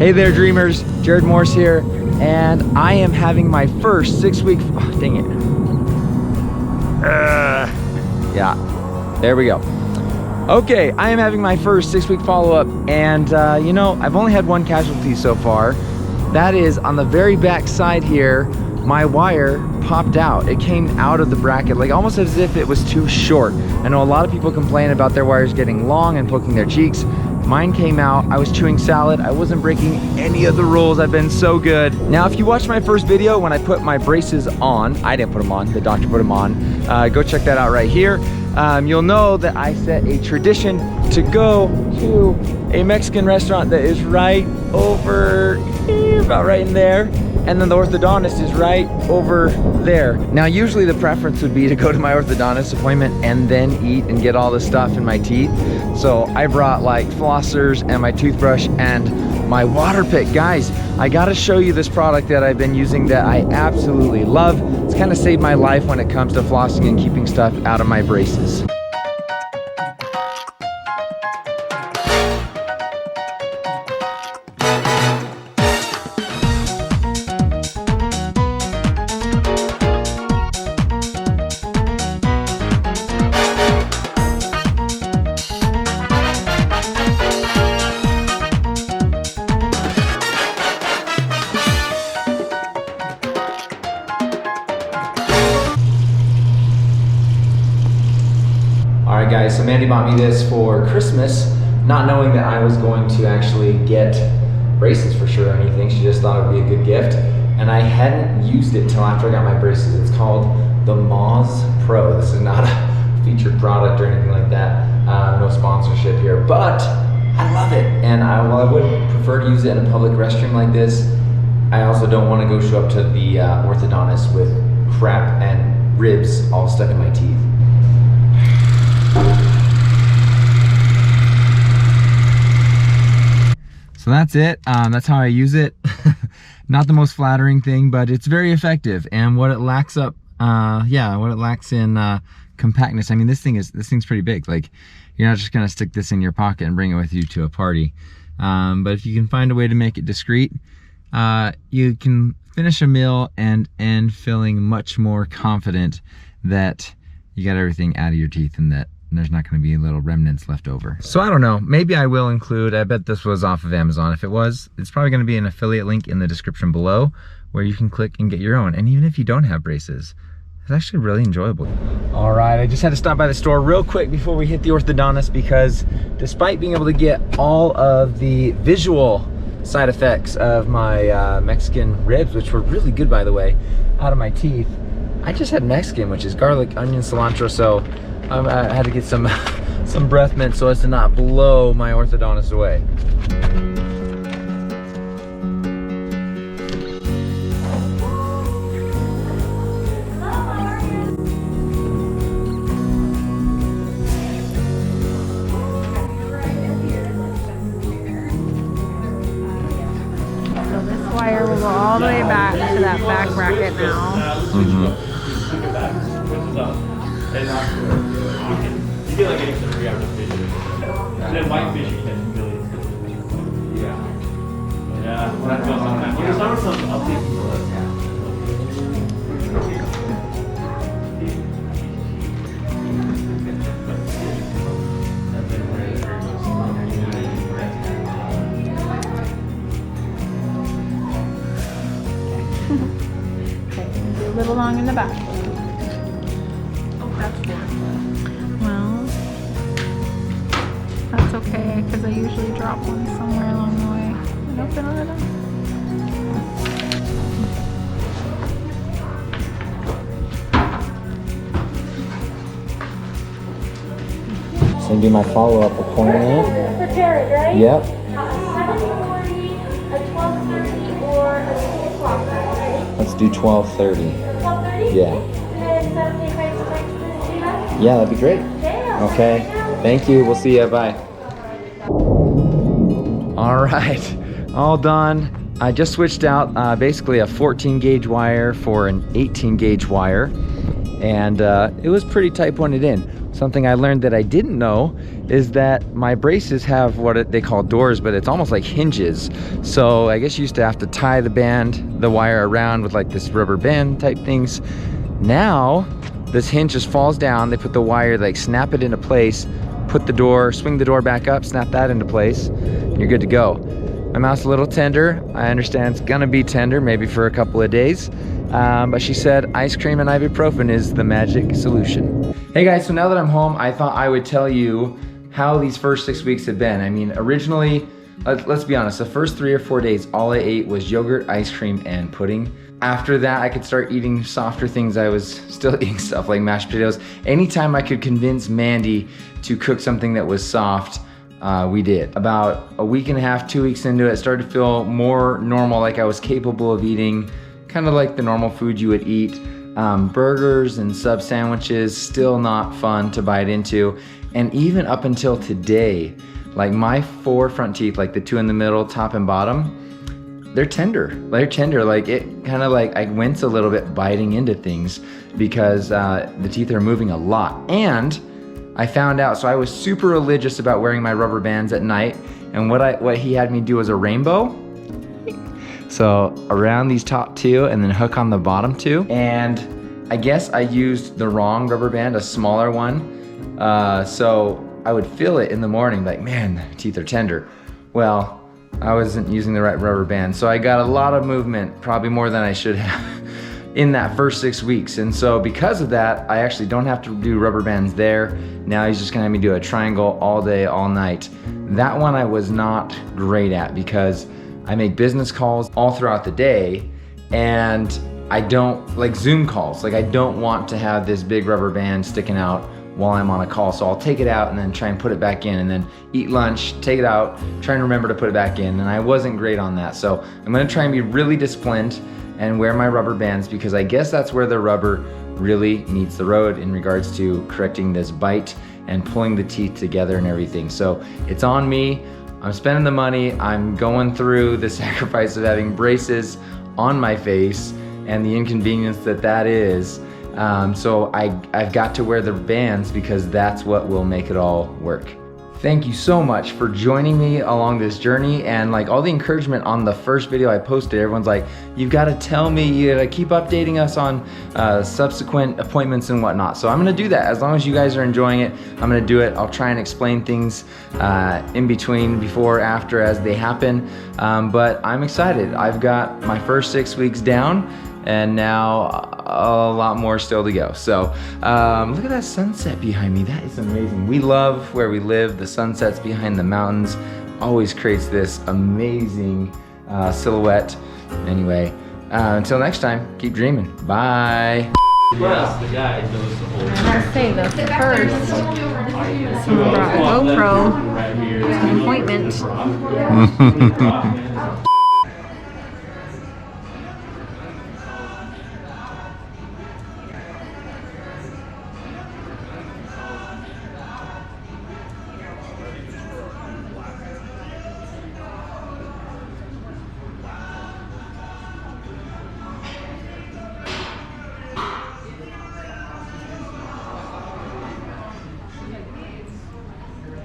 Hey there, dreamers. Jared Morse here, and I am having my first 6-week. Oh, dang it. Yeah, there we go. Okay, I am having my first 6-week follow-up, and you know, I've only had one casualty so far. That is on the very back side here. My wire popped out. It came out of the bracket, like almost as if it was too short. I know a lot of people complain about their wires getting long and poking their cheeks. Mine came out. I was chewing salad. I wasn't breaking any of the rules. I've been so good. Now, if you watched my first video when I put my braces on, I didn't put them on, the doctor put them on. Go check that out right here. You'll know that I set a tradition to go to a Mexican restaurant that is right over here, about right in there. And then the orthodontist is right over there. Now, usually the preference would be to go to my orthodontist appointment and then eat and get all the stuff in my teeth. So I brought like flossers and my toothbrush and my water pick. Guys, I gotta show you this product that I've been using that I absolutely love. It's kind of saved my life when it comes to flossing and keeping stuff out of my braces. Alright guys, so Mandy bought me this for Christmas, not knowing that I was going to actually get braces for sure or anything. She just thought it would be a good gift. And I hadn't used it till after I got my braces. It's called the Moz Pro. This is not a featured product or anything like that. No sponsorship here, but I love it. And while I would prefer to use it in a public restroom like this, I also don't want to go show up to the orthodontist with crap and ribs all stuck in my teeth. So that's it. That's how I use it. Not the most flattering thing, but it's very effective. And what it lacks up, what it lacks in compactness. I mean, this thing's pretty big. Like, you're not just gonna stick this in your pocket and bring it with you to a party. But if you can find a way to make it discreet, you can finish a meal and end feeling much more confident that you got everything out of your teeth and that there's not going to be little remnants left over. So I don't know, maybe I will include, I bet this was off of Amazon. If it was, it's probably going to be an affiliate link in the description below where you can click and get your own. And even if you don't have braces, it's actually really enjoyable. All right, I just had to stop by the store real quick before we hit the orthodontist, because despite being able to get all of the visual side effects of my Mexican ribs, which were really good by the way, out of my teeth, I just had Mexican, which is garlic, onion, cilantro, so I had to get some breath mint so as to not blow my orthodontist away. So this wire will go all the way back to that back bracket now. You feel like getting some 3 hours of fish. And then white fish, you catch millions. Yeah, that feels sometimes. You know, some I'll take some of those. Okay, do a little long in the back. Well, that's okay, because I usually drop one somewhere along the way. And open a little. It's gonna be my follow-up appointment. For Jared, right? Yep. 7:40, a 12:30, or a 2 o'clock, right? Let's do 12:30. 12:30? Yeah. And is that okay if I just text this to you guys? Yeah, that'd be great. Okay. Thank you. We'll see you. Bye. All right, all done. I just switched out basically a 14 gauge wire for an 18 gauge wire, and it was pretty tight putting it in. something I learned that I didn't know is that my braces have what they call doors, but it's almost like hinges. So I guess you used to have to tie the wire around with like this rubber band type things. Now this hinge just falls down. They put the wire, like snap it into place, put the door, swing the door back up, snap that into place, and you're good to go. My mouth's a little tender. I understand it's gonna be tender, maybe for a couple of days. But she said ice cream and ibuprofen is the magic solution. Hey guys, so now that I'm home, I thought I would tell you how these first 6 weeks have been. I mean, originally, let's be honest, the first 3 or 4 days, all I ate was yogurt, ice cream, and pudding. After that, I could start eating softer things. I was still eating stuff like mashed potatoes. Anytime I could convince Mandy to cook something that was soft, we did. About a week and a half, 2 weeks into it, it started to feel more normal, like I was capable of eating kind of like the normal food you would eat. Burgers and sub sandwiches, still not fun to bite into. And even up until today, like my 4 front teeth, like the 2 in the middle, top and bottom, they're tender. Like it kind of like I wince a little bit biting into things because the teeth are moving a lot. And I found out, so I was super religious about wearing my rubber bands at night, and what he had me do was a rainbow. So around these top 2 and then hook on the bottom 2. And I guess I used the wrong rubber band, a smaller one. So I would feel it in the morning, like, man, teeth are tender. Well, I wasn't using the right rubber band. So I got a lot of movement, probably more than I should have in that first 6 weeks. And so because of that, I actually don't have to do rubber bands there. Now he's just gonna have me do a triangle all day, all night. That one I was not great at because I make business calls all throughout the day, and I don't, like Zoom calls, like I don't want to have this big rubber band sticking out while I'm on a call. So I'll take it out and then try and put it back in, and then eat lunch, take it out, try and remember to put it back in, and I wasn't great on that. So I'm gonna try and be really disciplined and wear my rubber bands, because I guess that's where the rubber really meets the road in regards to correcting this bite and pulling the teeth together and everything. So it's on me. I'm spending the money. I'm going through the sacrifice of having braces on my face and the inconvenience that is. So I've got to wear the bands because that's what will make it all work. Thank you so much for joining me along this journey, and like all the encouragement on the first video I posted. Everyone's like, you've got to tell me, you gotta keep updating us on subsequent appointments and whatnot. So I'm gonna do that. As long as you guys are enjoying it, I'm gonna do it. I'll try and explain things in between, before, after, as they happen. But I'm excited. I've got my first 6 weeks down, and now a lot more still to go. So look at that sunset behind me. That is amazing. We love where we live. The sunsets behind the mountains always creates this amazing silhouette. Anyway, until next time, keep dreaming. Bye. Yes, the guy knows the whole I must say, the first, someone brought a GoPro to an appointment.